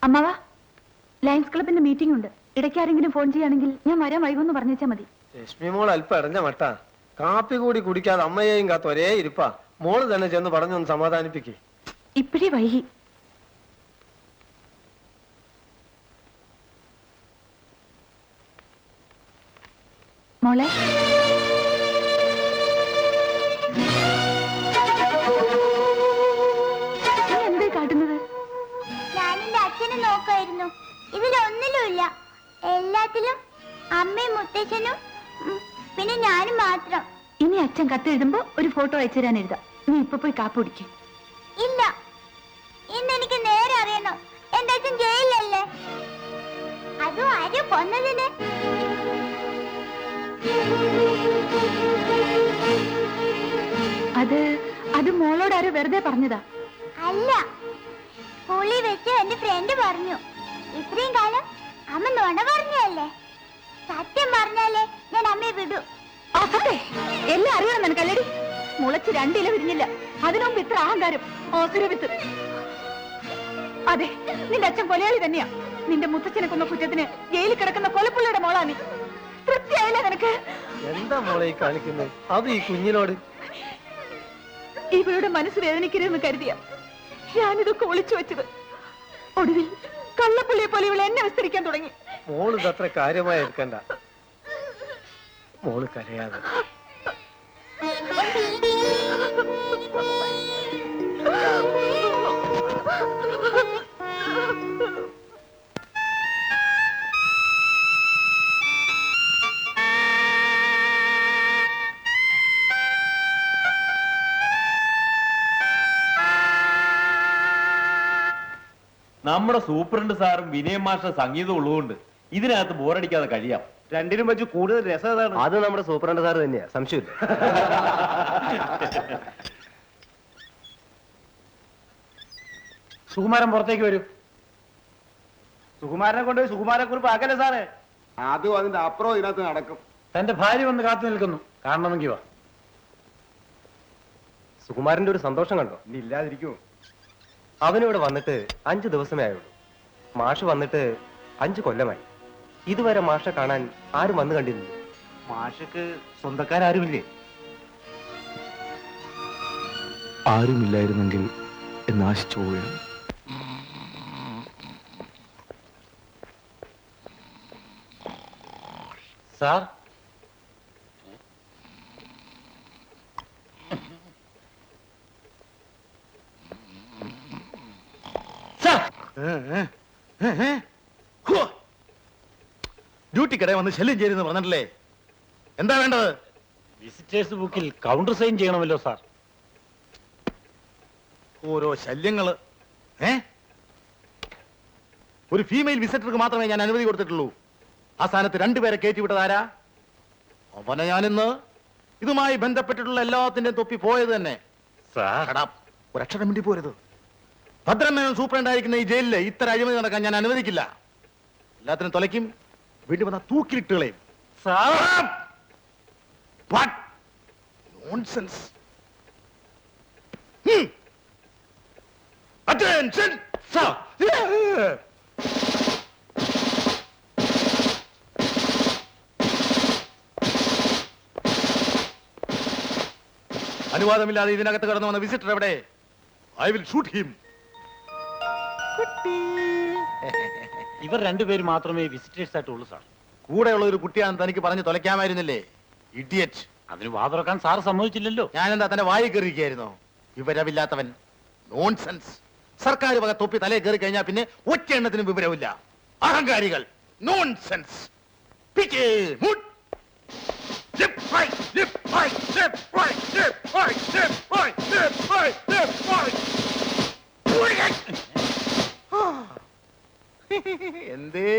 അമ്മാവ, ലയൺസ് ക്ലബിന്റെ മീറ്റിംഗ് ഉണ്ട്. ഇടയ്ക്ക് ആരെങ്കിലും ഫോൺ ചെയ്യുകയാണെങ്കിൽ ഞാൻ വരാൻ വൈകുമെന്ന് പറഞ്ഞാൽ മതി. ലക്ഷ്മി മോൾ അല്പം ഇടഞ്ഞ മട്ടാ. കാപ്പി കൂടി കുടിക്കാതെ അമ്മയെയും കാത്ത് ഒരേ ഇരിപ്പാ. മോള് തന്നെ ചെന്ന് പറഞ്ഞൊന്ന് സമാധാനിപ്പിക്കേ. ഇപ്പഴേ വൈകി. മോളെ, എന്താ കാട്ടുന്നത്? ഞാനെന്റെ അച്ഛനെ നോക്കായിരുന്നു. ഇതിലൊന്നിലുമില്ല. എല്ലാത്തിലും അമ്മയും മുത്തച്ഛനും പിന്നെ ഞാനും മാത്രം. ഇനി അച്ഛൻ കത്തെഴുതുമ്പോ ഒരു ഫോട്ടോ അയച്ചു തരാൻ എഴുതാം. നീ ഇപ്പൊ പോയി കാപ്പ് കുടിക്കും. ഇല്ല, ഇന്ന് എനിക്ക് നേരെ അറിയണം. എന്റെ അച്ഛൻ ജയിലല്ലേ? അതും ആരും കൊന്നതിന്. അത് മോളോട് ആരോ വെറുതെ പറഞ്ഞതാ. അല്ല, സ്കൂളിൽ വെച്ച് എന്റെ ഫ്രണ്ട് പറഞ്ഞു. ഇത്രയും കാലം അമ്മ നുണ പറഞ്ഞല്ലേ? സത്യം പറഞ്ഞാലേ ഞാൻ അമ്മയെ വിടൂ. എല്ലാം അറിയണം നിനക്കല്ലേടി? മുളച്ച് രണ്ടില വിരിഞ്ഞില്ല, അതിനുമുമ്പ് ഇത്ര അഹങ്കാരം. ഓസുരവിത്ത്. അതെ, നിന്റെ അച്ഛൻ കൊലയാളി തന്നെയാ. നിന്റെ മുത്തച്ഛനെ കൊന്ന കുറ്റത്തിന് ജയിലിൽ കിടക്കുന്ന കൊലപ്പുള്ളിയുടെ മോളാ നീ. തൃപ്തിയായില്ല നിനക്ക്? എന്താ മോളെ ഈ കാണിക്കുന്നത്? അത് ഈ കുഞ്ഞിനോട്. ഇവരുടെ മനസ്സ് വേദനിക്കരുതെന്ന് കരുതിയ ഞാനിതൊക്കെ ഒളിച്ചു വെച്ചത്. ഒടുവിൽ കള്ളപ്പുള്ളിയെ പോലെ ഇവളെ എന്നെ വിസ്തരിക്കാൻ തുടങ്ങി. മോള് ഇതത്ര കാര്യമായി എടുക്കണ്ട. മോള് കരയാതെ. നമ്മുടെ സൂപ്രണ്ട് സാറും വിനയം മാസ്റ്റർ സംഗീതം ഉള്ളതുകൊണ്ട് ഇതിനകത്ത് ബോറടിക്കാതെ കഴിയാം. രണ്ടിനും വെച്ച് കൂടുതൽ രസം അത് നമ്മുടെ സൂപ്രണ്ട് സാർ തന്നെയാ, സംശയമില്ല. സുകുമാരൻ പുറത്തേക്ക് വരൂ. സുകുമാരനെ കൊണ്ട് സുകുമാരനെ കുറിപ്പ് ആക്കല്ലേ സാറേ? അതും അതിന്റെ അപ്പുറം ഇതിനകത്ത് നടക്കും. തന്റെ ഭാര്യ വന്ന് കാത്തു നിൽക്കുന്നു, കാണണമെങ്കിൽ വാ. സുകുമാരന്റെ ഒരു സന്തോഷം കണ്ടോ? ഇനി ഇല്ലാതിരിക്കുമോ? അവനിവിടെ വന്നിട്ട് 5 ദിവസമേ ആയുള്ളൂ. മാഷ് വന്നിട്ട് 5 കൊല്ലമായി. ഇതുവരെ മാഷെ കാണാൻ ആരും വന്നു കണ്ടിരുന്നില്ല. മാഷക്ക് സ്വന്തക്കാരുമില്ലേ? ആരുമില്ലായിരുന്നെങ്കിൽ എന്നാശിച്ചു പോവുകയാണ്. സാർ, ഡ്യൂട്ടിക്കിടെ വന്ന് ശല്യം ചെയ്യുന്നു പറഞ്ഞിട്ടല്ലേ? എന്താ വേണ്ടത്? വിസിറ്റേഴ്സ് ബുക്കിൽ കൗണ്ടർ സൈൻ ചെയ്യണമല്ലോ സാർ. ഓരോ ശല്യങ്ങള്. ഒരു ഫീമെയിൽ വിസിറ്റർക്ക് മാത്രമേ ഞാൻ അനുമതി കൊടുത്തിട്ടുള്ളൂ. ആ സ്ഥാനത്ത് 2 പേരെ കയറ്റിവിട്ടതാരാ? അവനെ ഞാനിന്ന് ഇതുമായി ബന്ധപ്പെട്ടിട്ടുള്ള എല്ലാത്തിന്റെയും തൊപ്പി പോയത് തന്നെ. ഒരക്ഷരം വേണ്ടി പോരുത്. ഭദ്രമേനോൻ സൂപ്രണ്ടായിരിക്കുന്ന ഈ ജയിലില് ഇത്ര അഴിമതി നടക്കാൻ ഞാൻ അനുവദിക്കില്ല. എല്ലാത്തിനും തൊലയ്ക്കും, വീണ്ടും വന്ന തൂക്കിലിട്ടുകളെയും. അനുവാദമില്ലാതെ ഇതിനകത്ത് കടന്നു വന്ന വിസിറ്റർ എവിടെ? I will shoot him. ഇവർ 2 പേര് മാത്രമേ വിസിറ്റേഴ്സ് ആയിട്ടുള്ളൂ സാർ. കൂടെയുള്ള ഒരു കുട്ടിയാണ് തനിക്ക് പറഞ്ഞു തൊലയ്ക്കാമായിരുന്നില്ലേ? ഇഡിയറ്റ്. അതിന് വാതുറക്കാൻ സാർ സമ്മതിച്ചില്ലല്ലോ. ഞാനെന്താ തന്നെ വായി കയറിയിരിക്കായിരുന്നോ? വിവരമില്ലാത്തവൻ. നോൺസെൻസ്. സർക്കാർ വക തൊപ്പി തലേ കയറി കഴിഞ്ഞാൽ പിന്നെ ഒറ്റ എണ്ണത്തിനും വിവരമില്ല. അഹങ്കാരികൾ. നോൺസെൻസ്. എന്തേ?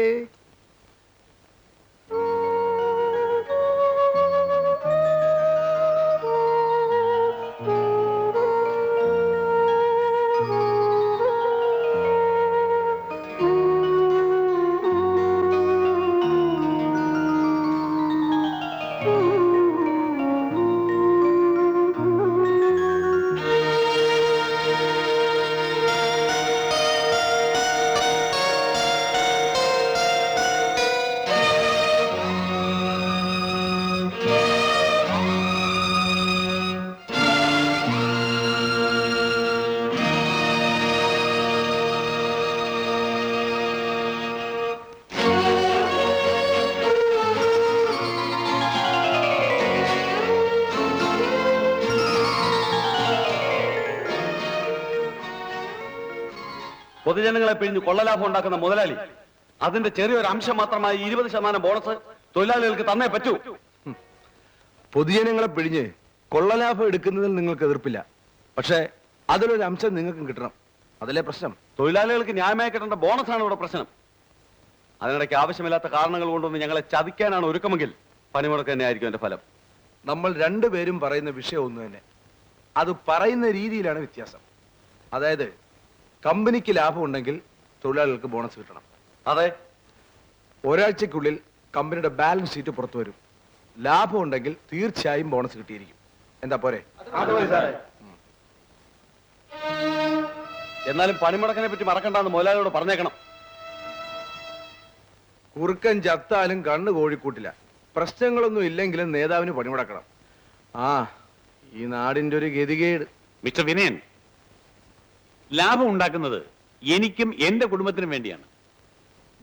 പൊതുജനങ്ങളെ പിഴിഞ്ഞ് കൊള്ളലാഭം ഉണ്ടാക്കുന്ന മുതലാളി അതിന്റെ ചെറിയൊരു അംശം മാത്രമായി 20% ബോണസ് തൊഴിലാളികൾക്ക് തന്നേ പറ്റൂ. പൊതുജനങ്ങളെ പിഴിഞ്ഞ് കൊള്ളലാഭം എടുക്കുന്നതിൽ നിങ്ങൾക്ക് എതിർപ്പില്ല, പക്ഷേ അതിലൊരു അംശം നിങ്ങൾക്കും കിട്ടണം. അതല്ലേ പ്രശ്നം? തൊഴിലാളികൾക്ക് ന്യായമായി കിട്ടേണ്ട ബോണസാണ് ഇവിടെ പ്രശ്നം. അതിനിടയ്ക്ക് ആവശ്യമില്ലാത്ത കാരണങ്ങൾ കൊണ്ടൊന്ന് ഞങ്ങളെ ചതിക്കാനാണ് ഒരുക്കമെങ്കിൽ പണിമുടക്ക് തന്നെ ആയിരിക്കും എന്റെ ഫലം. നമ്മൾ രണ്ടുപേരും പറയുന്ന വിഷയം ഒന്ന് തന്നെ, അത് പറയുന്ന രീതിയിലാണ് വ്യത്യാസം. അതായത് കമ്പനിക്ക് ലാഭം ഉണ്ടെങ്കിൽ തൊഴിലാളികൾക്ക് ബോണസ് കിട്ടണം. അതെ, ഒരാഴ്ചക്കുള്ളിൽ കമ്പനിയുടെ ബാലൻസ് ഷീറ്റ് പുറത്തു വരും. ലാഭം ഉണ്ടെങ്കിൽ തീർച്ചയായും ബോണസ് കിട്ടിയിരിക്കും. എന്താ പോരെ? എന്നാലും പണിമുടക്കിനെ പറ്റി മറക്കണ്ടെന്ന് മുതലാളിയോട് പറഞ്ഞേക്കണം. കുറുക്കൻ ചത്താലും കണ്ണ് കോഴിക്കൂട്ടില്ല. പ്രശ്നങ്ങളൊന്നും ഇല്ലെങ്കിലും നേതാവിന് പണിമുടക്കണം. ആ, ഈ നാടിന്റെ ഒരു ഗതികേട്. മിസ്റ്റർ വിനയൻ, ലാഭം ഉണ്ടാക്കുന്നത് എനിക്കും എന്റെ കുടുംബത്തിനും വേണ്ടിയാണ്.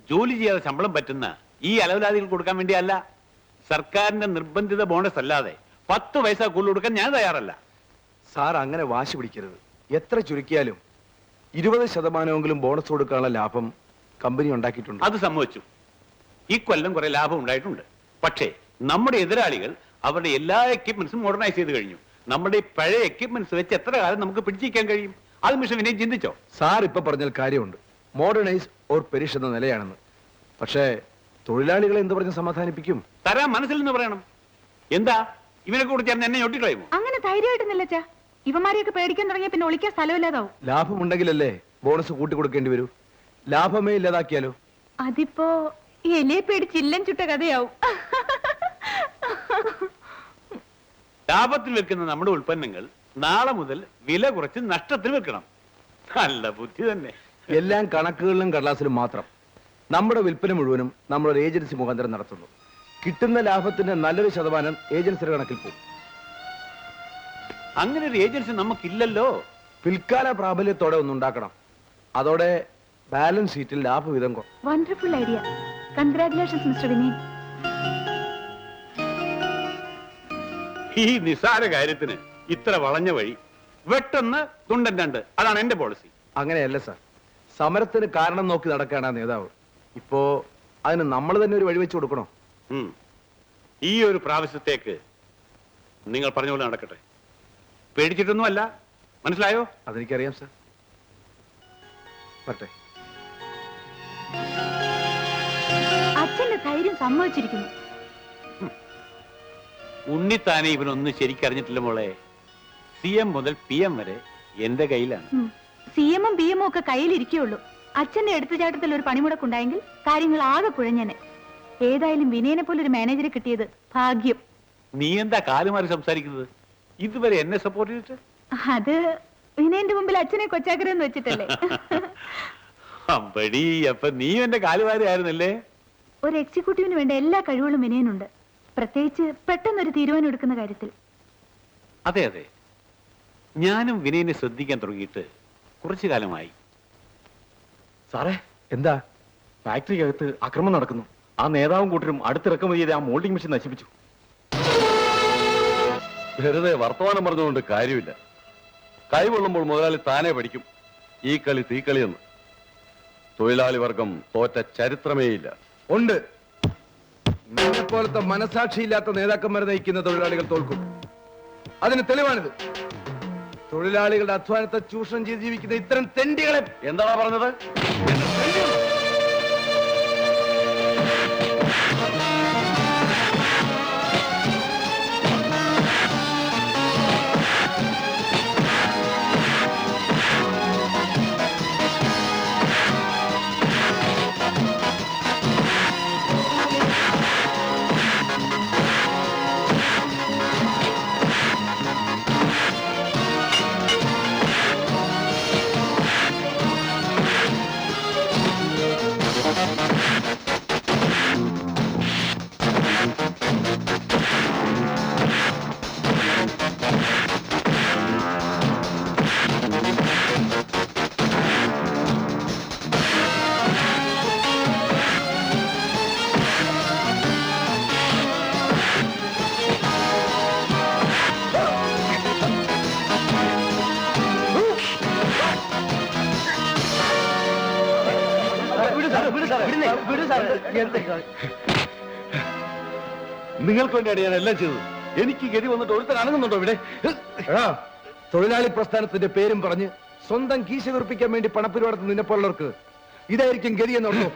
ജോലി ചെയ്യാതെ ശമ്പളം പറ്റുന്ന ഈ അലവലാദികൾ കൊടുക്കാൻ വേണ്ടിയല്ല. സർക്കാരിന്റെ നിർബന്ധിത ബോണസ് അല്ലാതെ 10 പൈസ കൂടുതൽ കൊടുക്കാൻ ഞാൻ തയ്യാറല്ല. സാർ അങ്ങനെ വാശി പിടിക്കരുത്. എത്ര ചുരുക്കിയാലും 20% ബോണസ് കൊടുക്കാനുള്ള ലാഭം കമ്പനി ഉണ്ടാക്കിയിട്ടുണ്ട്. അത് സമ്മതിച്ചു. ഈ കൊല്ലം കുറെ ലാഭം ഉണ്ടായിട്ടുണ്ട്. പക്ഷേ നമ്മുടെ എതിരാളികൾ അവരുടെ എല്ലാ എക്യുപ്മെന്റ്സും മോഡേണൈസ് ചെയ്ത് കഴിഞ്ഞു. നമ്മുടെ ഈ പഴയ എക്യുപ്മെന്റ്സ് വെച്ച് എത്ര കാലം നമുക്ക് പിടിച്ചിരിക്കാൻ കഴിയും? അത് മിസ്റ്റർ വിനയൻ ചിന്തിച്ചോ? സാർ ഇപ്പൊ പറഞ്ഞാൽ കാര്യമുണ്ട്. മോഡേണൈസ് ഓർ പെരിഷ് എന്ന നിലയാണെന്ന്. പക്ഷേ തൊഴിലാളികളെ എന്ത് പറഞ്ഞ് സമാധാനിപ്പിക്കും? തരാൻ മനസ്സിൽ നിന്ന് പറയണം. എന്താ ഇവനെ കൂടി ചേർന്ന് എന്നെ ഞൊട്ടിക്കളയുമോ? അങ്ങനെ ധൈര്യമായിട്ടൊന്നുമില്ല അച്ഛാ. ഇവന്മാരെയൊക്കെ പേടിക്കാൻ തുടങ്ങിയ പിന്നെ ഒളിക്കാൻ സ്ഥലമില്ലാതാവും. ലാഭമുണ്ടെങ്കിലല്ലേ ബോണസ് കൂട്ടി കൊടുക്കേണ്ടി വരൂ. ലാഭമേ ഇല്ലാതാക്കിയാലോ? അതിപ്പോ എലിയെ പേടിച്ച് ഇല്ലം ചുട്ട കഥയാവും. ലാഭത്തിൽ വെക്കുന്ന നമ്മുടെ ഉൽപ്പന്നങ്ങൾ നാളെ മുതൽ വില കുറച്ച് നഷ്ടത്തിൽ വെക്കണം. നല്ല ബുദ്ധി തന്നെ. എല്ലാം കണക്കുകളിലും കടലാസിലും മാത്രം. നമ്മുടെ വിൽപ്പന മുഴുവനും നമ്മളൊരു ഏജൻസി മുഖാന്തരം നടത്തുന്നു. കിട്ടുന്ന ലാഭത്തിന്റെ നല്ലൊരു ശതമാനം ഏജൻസിയുടെ കണക്കിൽ പോകും. അങ്ങനെ ഒരു ഏജൻസി നമുക്കില്ലല്ലോ. പിൽക്കാല പ്രാബല്യത്തോടെ ഒന്നുണ്ടാക്കണം. അതോടെ ബാലൻസ് ഷീറ്റിൽ ലാഭവിധം കുറയും. Wonderful idea. Congratulations mister Vinayan. ഈ നിസാര കാര്യത്തിന് ഇത്ര വളഞ്ഞ വഴി. വെട്ടൊന്ന് തുണ്ടൻ രണ്ട്. അതാണ് എന്റെ പോളിസി. അങ്ങനെയല്ല സാർ. സമരത്തിന് കാരണം നോക്കി നടക്കാണ് ആ നേതാവ്. ഇപ്പോ അതിന് നമ്മൾ തന്നെ ഒരു വഴി വെച്ച് കൊടുക്കണോ? ഈ ഒരു പ്രാവശ്യത്തേക്ക് നിങ്ങൾ പറഞ്ഞ പോലെ നടക്കട്ടെ. പേടിച്ചിട്ടൊന്നുമല്ല. മനസ്സിലായോ? അതെനിക്കറിയാം സാർ. പറ്റേ. അച്ഛന്റെ ധൈര്യം സമ്മതിച്ചിരിക്കുന്നു. ഉണ്ണിത്താനെ ഇവനൊന്നും ശരിക്കറിഞ്ഞിട്ടില്ല മോളെ. CM മുതൽ PM വരെ എന്റെ കയ്യിലാണ്. CM-ഉം BM-ഉം ഒക്കെ കയ്യിലിരിക്കുകയുള്ളൂ. അച്ഛന്റെ എടുത്തുചാട്ടത്തിൽ ഒരു പണിമുടക്കുണ്ടായെങ്കിൽ കാര്യങ്ങൾ ആകെ കുഴഞ്ഞനെ. ഏതായാലും വിനയനെ പോലെ ഒരു മാനേജറെ കിട്ടിയത് ഭാഗ്യം. നീ എന്താ കാലുമാറി സംസാരിക്കുന്നത്? ഇതുവരെ എന്നെ സപ്പോർട്ട് ചെയ്തിട്ട്? അത് വിനയന്റെ മുമ്പിൽ അച്ഛനെ കൊച്ചാക്കരെന്ന് വെച്ചിട്ടല്ലേ. അമ്പടി, അപ്പൊ നീ എന്റെ കാലുമാരി ആയിരുന്നല്ലേ? ഒരു എക്സിക്യൂട്ടീവിന് വേണ്ട എല്ലാ കഴിവുകളും വിനയനുണ്ട്. പ്രത്യേകിച്ച് പെട്ടെന്നൊരു തീരുമാനം എടുക്കുന്ന കാര്യത്തിൽ. അതെ അതെ, ഞാനും വിനയനെ ശ്രദ്ധിക്കാൻ തുടങ്ങിയിട്ട് കുറച്ചു കാലമായി. സാറേ, എന്താ? ഫാക്ടറിക്കകത്ത് അക്രമം നടക്കുന്നു. ആ നേതാവും കൂട്ടരും അടുത്തിറക്കുമതി ചെയ്ത് ആ മോൾഡിംഗ് മെഷീൻ നശിപ്പിച്ചു. വെറുതെ വർത്തമാനം പറഞ്ഞുകൊണ്ട് കാര്യമില്ല. കൈകൊള്ളുമ്പോൾ മുതലാളി താനേ പഠിക്കും ഈ കളി തീക്കളിയെന്ന്. തൊഴിലാളി വർഗം തോറ്റ ചരിത്രമേയില്ല. ഉണ്ട്. നിന്നെ പോലത്തെ മനസാക്ഷിയില്ലാത്ത നേതാക്കന്മാരെ നയിക്കുന്ന തൊഴിലാളികൾ തോൽക്കും. അതിന് തെളിവാണിത്. തൊഴിലാളികളുടെ അധ്വാനത്തെ ചൂഷണം ചെയ്ത് ജീവിക്കുന്ന ഇത്തരം തെണ്ടികളെ എന്താണോ പറഞ്ഞത്? നിങ്ങൾക്ക് വേണ്ടിയാണ് ഞാൻ എല്ലാം ചെയ്തത്. എനിക്ക് ഗതി വന്നിട്ട് ഒരുത്തൻ അനങ്ങുന്നുണ്ടോ ഇവിടെ? എടാ, തൊഴിലാളി പ്രസ്ഥാനത്തിന്റെ പേരും പറഞ്ഞ് സ്വന്തം കീശ വീർപ്പിക്കാൻ വേണ്ടി പണപ്പിരിവാടത്ത് നിന്നെ പോലുള്ളവർക്ക് ഇതായിരിക്കും ഗതി എന്നോർത്തോ.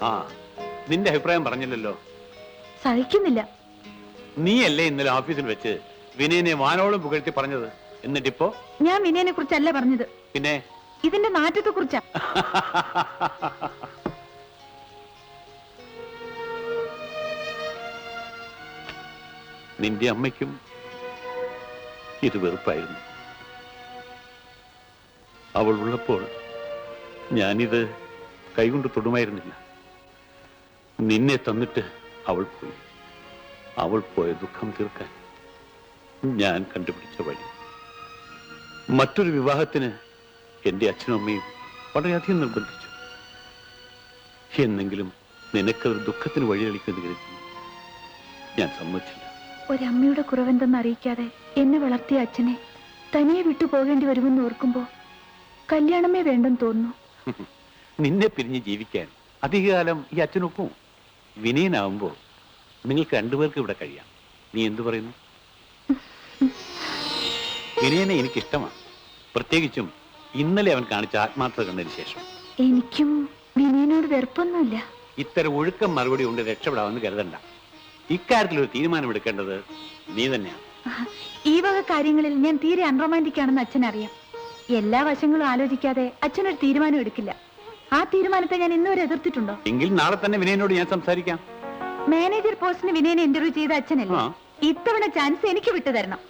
ആ, നിന്റെ അഭിപ്രായം പറഞ്ഞില്ലല്ലോ. സഹിക്കുന്നില്ല. നീയല്ലേ ഇന്നലെ ഓഫീസിൽ വെച്ച് വിനയനെ വാനോളം പുകഴ്ത്തി പറഞ്ഞത്? എന്നിട്ടിപ്പോ? ഞാൻ വിനയനെ കുറിച്ചല്ല പറഞ്ഞത്, പിന്നെ ഇതിന്റെ നാറ്റത്തെ കുറിച്ചാ. നിന്റെ അമ്മയ്ക്കും ഇത് വെറുപ്പായിരുന്നു. അവൾ ഉള്ളപ്പോൾ ഞാനിത് കൈകൊണ്ട് തൊടുമായിരുന്നില്ല. നിന്നെ തന്നിട്ട് അവൾ പോയി. അവൾ പോയ ദുഃഖം തീർക്കാൻ ഞാൻ കണ്ടുപിടിച്ച വഴി മറ്റൊരു വിവാഹത്തിന് എന്റെ അച്ഛനും അമ്മയും വളരെയധികം നിർബന്ധിച്ചു. എന്നെങ്കിലും നിനക്കതൊരു ദുഃഖത്തിന് വഴിയളിക്കുമെന്ന് കരുതി ഞാൻ സമ്മതിച്ചില്ല. ഒരമ്മയുടെ കുറവെന്തെന്ന് അറിയിക്കാതെ എന്നെ വളർത്തിയ അച്ഛനെ തനിയെ വിട്ടു പോകേണ്ടി വരുമെന്ന് ഓർക്കുമ്പോ കല്യാണമേ വേണ്ടെന്ന് തോന്നുന്നു. നിന്നെ പിരിഞ്ഞ് ജീവിക്കാൻ അധികകാലം ഈ അച്ഛനൊപ്പം. വിനയനാവുമ്പോ നിങ്ങൾക്ക് രണ്ടുപേർക്ക് ഇവിടെ കഴിയാം. നീ എന്തു പറയുന്നു? വിനയനെ എനിക്കിഷ്ടമാണ്, പ്രത്യേകിച്ചും ഇന്നലെ അവൻ കാണിച്ച ആത്മാർത്ഥത കണ്ടതിന് ശേഷം. എനിക്കും വിനയനോട് വെറുപ്പൊന്നുമില്ല. ഇത്തരം ഒഴുക്കം മറുപടി കൊണ്ട് രക്ഷപ്പെടാമെന്ന് കരുതണ്ട. ഇക്കാര്യത്തിൽ ഒരു തീരുമാനമെടുക്കേണ്ടത് നീ തന്നെയാണ്. ഈ വക കാര്യങ്ങളിൽ ഞാൻ തീരെ അൺറൊമാൻറ്റിക് ആണെന്ന് അച്ഛനറിയാം. എല്ലാ വശങ്ങളും ആലോചിക്കാതെ അച്ഛനൊരു തീരുമാനം എടുക്കില്ല. ആ തീരുമാനത്തെ ഞാൻ ഇന്നുവരെ എതിർത്തിട്ടുണ്ടോ? എങ്കിൽ നാളെ തന്നെ വിനയനോട് ഞാൻ സംസാരിക്കാം. മാനേജർ പോസ്റ്റിന് വിനയനെ ഇന്റർവ്യൂ ചെയ്ത അച്ഛനല്ലേ? ആ. ഇത്തവണ ചാൻസ് എനിക്ക് വിട്ടു തരണം.